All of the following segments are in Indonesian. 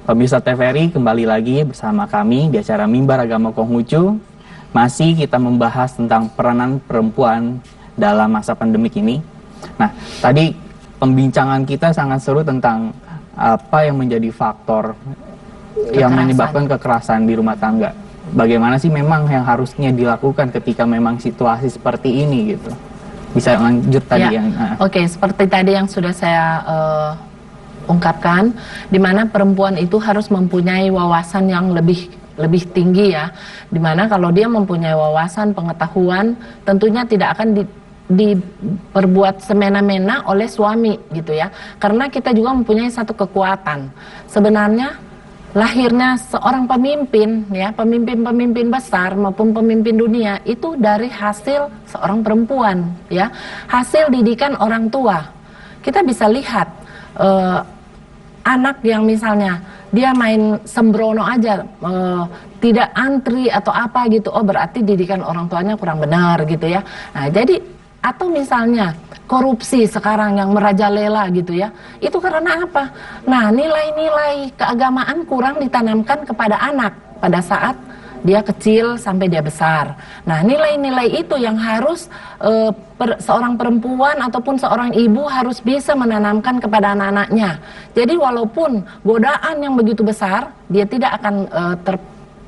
Pemirsa TVRI, kembali lagi bersama kami di acara Mimbar Agama Konghucu. Masih kita membahas tentang peranan perempuan dalam masa pandemik ini. Nah, tadi pembincangan kita sangat seru tentang apa yang menjadi faktor yang menyebabkan kekerasan di rumah tangga. Bagaimana sih memang yang harusnya dilakukan ketika memang situasi seperti ini gitu. Bisa lanjut tadi yang... Oke, seperti tadi yang sudah saya ungkapkan, di mana perempuan itu harus mempunyai wawasan yang lebih tinggi ya, di mana kalau dia mempunyai wawasan pengetahuan, tentunya tidak akan diperbuat semena-mena oleh suami gitu ya, karena kita juga mempunyai satu kekuatan. Sebenarnya lahirnya seorang pemimpin ya, pemimpin besar maupun pemimpin dunia itu dari hasil seorang perempuan ya, hasil didikan orang tua. Kita bisa lihat anak yang misalnya dia main sembrono aja, tidak antri atau apa gitu, oh berarti didikan orang tuanya kurang benar gitu ya. Nah jadi, atau misalnya korupsi sekarang yang merajalela gitu ya, itu karena apa? Nah nilai-nilai keagamaan kurang ditanamkan kepada anak pada saat dia kecil sampai dia besar. Nah nilai-nilai itu yang harus seorang perempuan ataupun seorang ibu harus bisa menanamkan kepada anak-anaknya. Jadi walaupun godaan yang begitu besar, dia tidak akan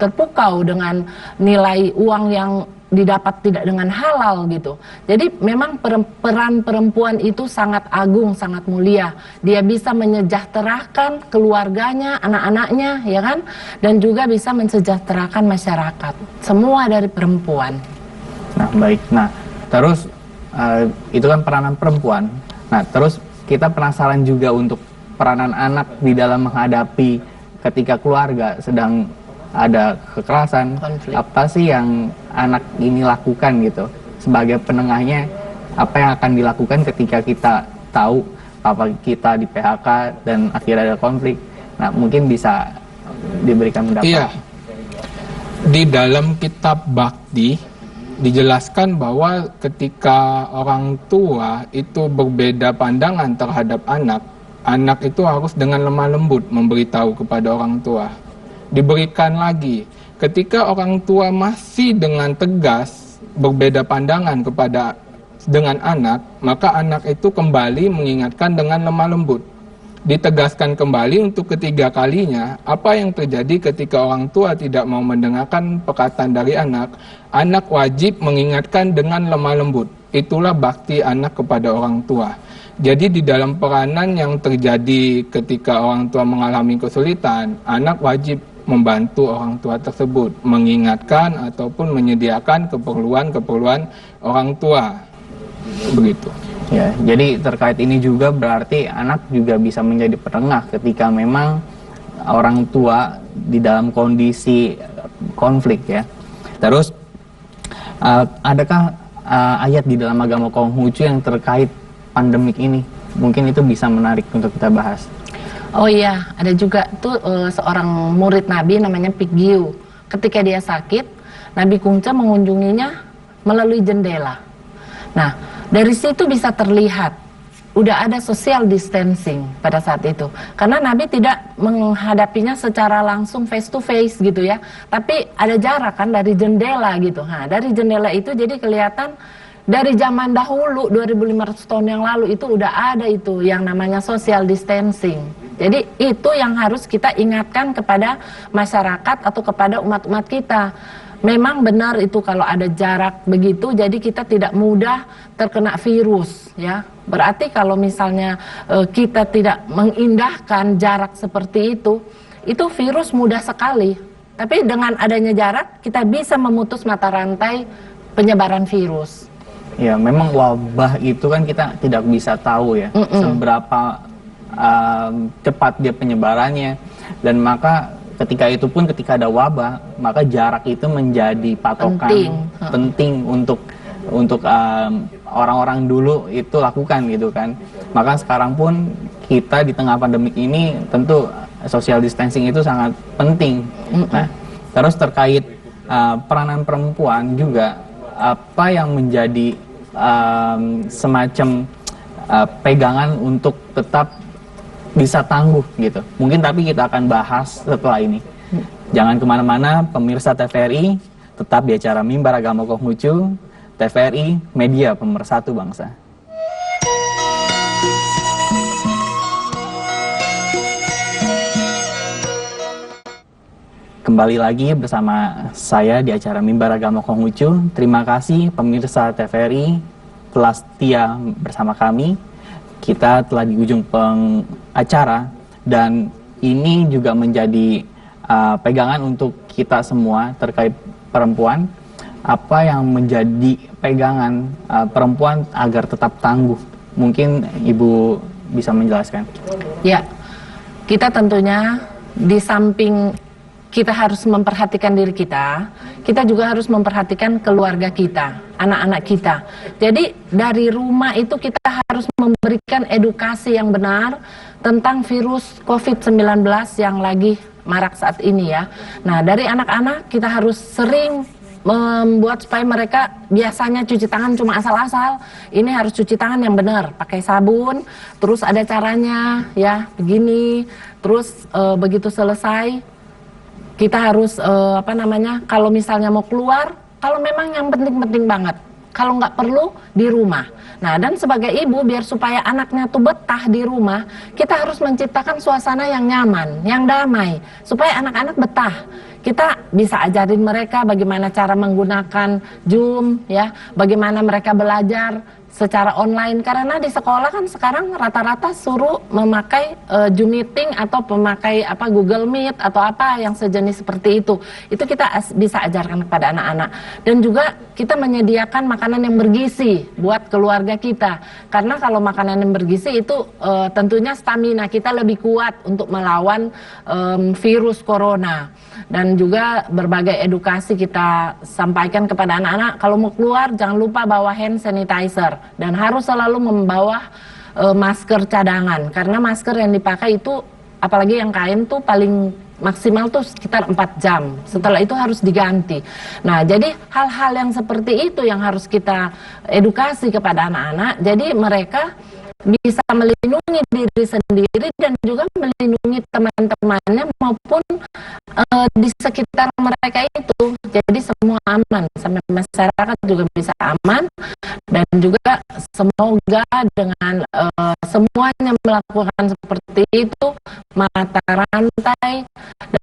terpukau dengan nilai uang yang didapat tidak dengan halal gitu. Jadi memang peran perempuan itu sangat agung, sangat mulia. Dia bisa mensejahterakan keluarganya, anak-anaknya, ya kan? Dan juga bisa mensejahterakan masyarakat. Semua dari perempuan. Nah, baik. Nah, terus itu kan peranan perempuan. Nah, terus kita penasaran juga untuk peranan anak di dalam menghadapi ketika keluarga sedang ada kekerasan, konflik. Apa sih yang anak ini lakukan gitu sebagai penengahnya? Apa yang akan dilakukan ketika kita tahu papa kita di PHK dan akhirnya ada konflik? Nah, mungkin bisa diberikan pendapat. Iya. Di dalam kitab Bhakti dijelaskan bahwa ketika orang tua itu berbeda pandangan terhadap anak, anak itu harus dengan lemah lembut memberitahu kepada orang tua. Diberikan lagi, ketika orang tua masih dengan tegas berbeda pandangan dengan anak, maka anak itu kembali mengingatkan dengan lemah lembut. Ditegaskan kembali untuk ketiga kalinya. Apa yang terjadi ketika orang tua tidak mau mendengarkan perkataan dari anak, anak wajib mengingatkan dengan lemah lembut. Itulah bakti anak kepada orang tua. Jadi di dalam peranan yang terjadi ketika orang tua mengalami kesulitan, anak wajib membantu orang tua tersebut, mengingatkan ataupun menyediakan keperluan orang tua. Begitu. Ya, jadi terkait ini juga berarti anak juga bisa menjadi penengah ketika memang orang tua di dalam kondisi konflik ya. Terus adakah ayat di dalam agama Konghucu yang terkait pandemik ini? Mungkin itu bisa menarik untuk kita bahas. Oh iya, ada juga tuh seorang murid Nabi namanya Pikgiu. Ketika dia sakit, Nabi Kungca mengunjunginya melalui jendela. Nah, dari situ bisa terlihat udah ada social distancing pada saat itu. Karena Nabi tidak menghadapinya secara langsung face to face gitu ya. Tapi ada jarak kan dari jendela gitu. Nah, dari jendela itu jadi kelihatan dari zaman dahulu 2500 tahun yang lalu itu udah ada itu yang namanya social distancing. Jadi itu yang harus kita ingatkan kepada masyarakat atau kepada umat-umat kita. Memang benar itu kalau ada jarak begitu, jadi kita tidak mudah terkena virus ya. Berarti kalau misalnya kita tidak mengindahkan jarak seperti itu virus mudah sekali. Tapi dengan adanya jarak kita bisa memutus mata rantai penyebaran virus. Ya, memang wabah itu kan kita tidak bisa tahu ya seberapa cepat dia penyebarannya, dan maka ketika itu pun ketika ada wabah maka jarak itu menjadi patokan penting untuk orang-orang dulu itu lakukan gitu kan. Maka sekarang pun kita di tengah pandemik ini tentu social distancing itu sangat penting. Nah, terus terkait peranan perempuan juga, apa yang menjadi semacam pegangan untuk tetap bisa tangguh gitu. Mungkin tapi kita akan bahas setelah ini. Jangan kemana-mana, pemirsa TVRI, tetap di acara Mimbar Agama Konghucu, TVRI, media pemersatu bangsa. Kembali lagi bersama saya di acara Mimbar Agama Konghucu. Terima kasih pemirsa TVRI telah setia bersama kami. Kita telah di ujung acara dan ini juga menjadi pegangan untuk kita semua terkait perempuan. Apa yang menjadi pegangan perempuan agar tetap tangguh? Mungkin Ibu bisa menjelaskan. Ya, kita tentunya di samping kita harus memperhatikan diri kita juga harus memperhatikan keluarga kita, anak-anak kita. Jadi dari rumah itu kita harus memberikan edukasi yang benar tentang virus COVID-19 yang lagi marak saat ini ya. Nah, dari anak-anak kita harus sering membuat supaya mereka biasanya cuci tangan cuma asal-asal. Ini harus cuci tangan yang benar, pakai sabun, terus ada caranya ya, begini. Terus begitu selesai kita harus kalau misalnya mau keluar, kalau memang yang penting-penting banget, kalau nggak perlu di rumah. Nah, dan sebagai ibu biar supaya anaknya tuh betah di rumah, kita harus menciptakan suasana yang nyaman, yang damai, supaya anak-anak betah. Kita bisa ajarin mereka bagaimana cara menggunakan Zoom, ya, bagaimana mereka belajar secara online, karena di sekolah kan sekarang rata-rata suruh memakai Zoom meeting atau memakai Google Meet atau apa yang sejenis seperti itu. Itu kita bisa ajarkan kepada anak-anak. Dan juga kita menyediakan makanan yang bergizi buat keluarga kita. Karena kalau makanan yang bergizi itu tentunya stamina kita lebih kuat untuk melawan virus corona. Dan juga berbagai edukasi kita sampaikan kepada anak-anak, kalau mau keluar jangan lupa bawa hand sanitizer dan harus selalu membawa masker cadangan, karena masker yang dipakai itu apalagi yang kain tuh paling maksimal tuh sekitar 4 jam, setelah itu harus diganti. Nah, jadi hal-hal yang seperti itu yang harus kita edukasi kepada anak-anak, jadi mereka bisa melindungi diri sendiri dan juga melindungi teman-temannya maupun di sekitar mereka itu. Jadi semua aman, sampai masyarakat juga bisa aman, dan juga semoga dengan semuanya melakukan seperti itu, mata rantai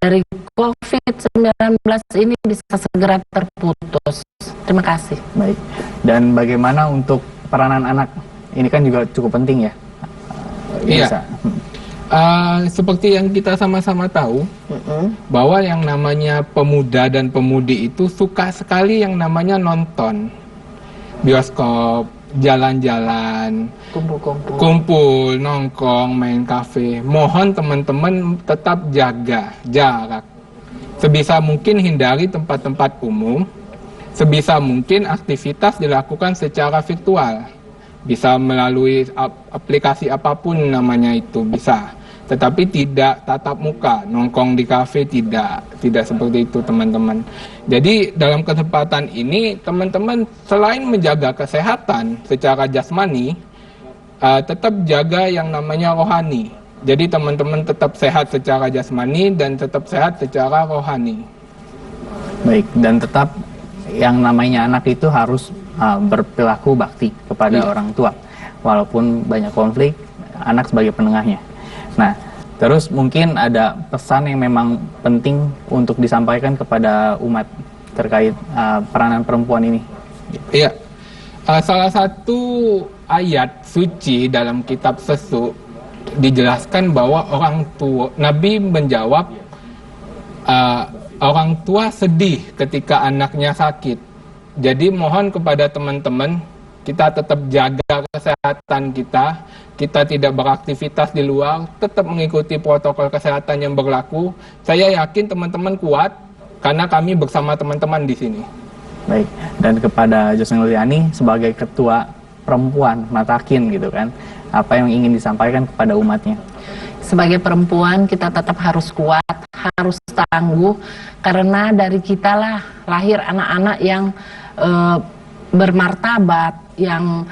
dari COVID-19 ini bisa segera terputus. Terima kasih. Baik. Dan bagaimana untuk peranan anak? Ini kan juga cukup penting ya. Iya. Seperti yang kita sama-sama tahu, bahwa yang namanya pemuda dan pemudi itu suka sekali yang namanya nonton bioskop, jalan-jalan, kumpul, nongkrong, main kafe. Mohon teman-teman tetap jaga jarak. Sebisa mungkin hindari tempat-tempat umum. Sebisa mungkin aktivitas dilakukan secara virtual. Bisa melalui aplikasi apapun namanya itu bisa. Tetapi tidak tatap muka, nongkrong di kafe tidak seperti itu teman-teman. Jadi dalam kesempatan ini teman-teman selain menjaga kesehatan secara jasmani, tetap jaga yang namanya rohani. Jadi teman-teman tetap sehat secara jasmani dan tetap sehat secara rohani. Baik, dan tetap yang namanya anak itu harus berperilaku bakti kepada orang tua, walaupun banyak konflik, anak sebagai penengahnya. Nah, terus mungkin ada pesan yang memang penting untuk disampaikan kepada umat terkait peranan perempuan ini. Iya, salah satu ayat suci dalam kitab Sesuk dijelaskan bahwa orang tua, Nabi menjawab, orang tua sedih ketika anaknya sakit. Jadi mohon kepada teman-teman, kita tetap jaga kesehatan kita tidak beraktivitas di luar, tetap mengikuti protokol kesehatan yang berlaku. Saya yakin teman-teman kuat, karena kami bersama teman-teman di sini. Baik, dan kepada Joseng Liani sebagai ketua perempuan Matakin gitu kan, apa yang ingin disampaikan kepada umatnya? Sebagai perempuan kita tetap harus kuat, harus tangguh, karena dari kitalah lahir anak-anak yang bermartabat, yang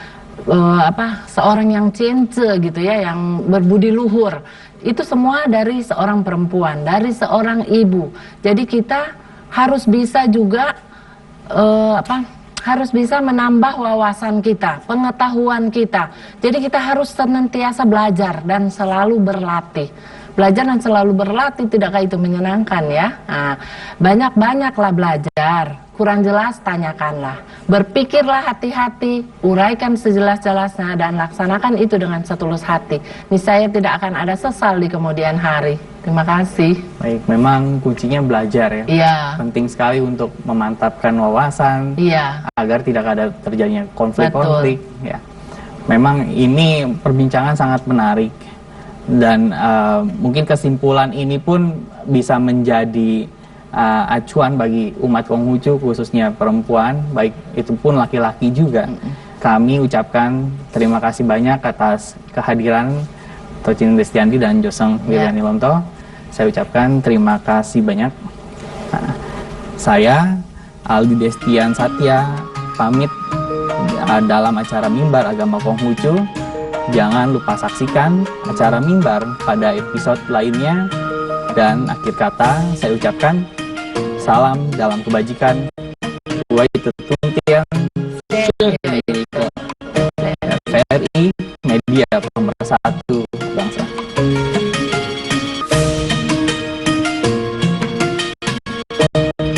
seorang yang cince gitu ya, yang berbudi luhur. Itu semua dari seorang perempuan, dari seorang ibu. Jadi kita harus bisa juga harus bisa menambah wawasan kita, pengetahuan kita. Jadi kita harus senantiasa belajar dan selalu berlatih. Belajar dan selalu berlatih, tidakkah itu menyenangkan ya? Nah, banyak-banyaklah belajar, kurang jelas tanyakanlah. Berpikirlah hati-hati, uraikan sejelas-jelasnya dan laksanakan itu dengan setulus hati. Niscaya tidak akan ada sesal di kemudian hari. Terima kasih. Baik, memang kuncinya belajar ya. Iya. Penting sekali untuk memantapkan wawasan, Iya. agar tidak ada terjadinya konflik-konflik. Ya, memang ini perbincangan sangat menarik dan mungkin kesimpulan ini pun bisa menjadi acuan bagi umat Konghucu, khususnya perempuan, baik itu pun laki-laki juga. Kami ucapkan terima kasih banyak atas kehadiran Tocin Destianti dan Joseng Wiliani Lomto. Saya ucapkan terima kasih banyak. Saya Aldi Destian Satya pamit dalam acara Mimbar Agama Konghucu. Jangan lupa saksikan acara Mimbar pada episode lainnya. Dan akhir kata saya ucapkan salam dalam kebajikan. Wai Tetuntian VRI Media Pemersatu